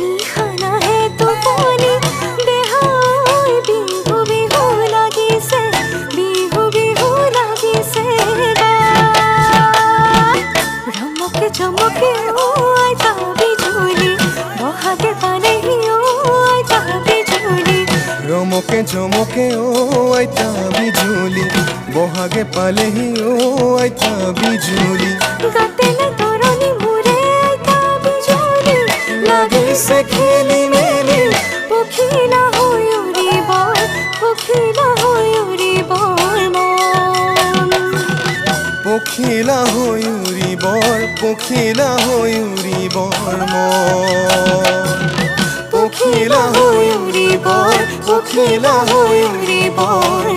নিশানা হে টোপনি দেহাই বিহু বিহু লাগিছে, বিহু বিহু লাগিছে ৰমকে চমকে ও আইতা বিজুলি বহাগে পালেহি ও আইতা বিজুলি রমকে চমকে ও আইতা বিজুলি বহাগে পালেহি ও আইতা বিজুলি গাতেলে তৰণি মোৰে আইতা বিজুলি লাগিছে খেলি মেলি পখিলা হৈ উৰিব, পখিলা হৈ উৰিবৰ মন পখিলা হৈ উৰিবৰ, পখিলা হৈ উৰিবৰ মন পখিলা হৈ উৰিবৰ, পখিলা হৈ উৰিবৰ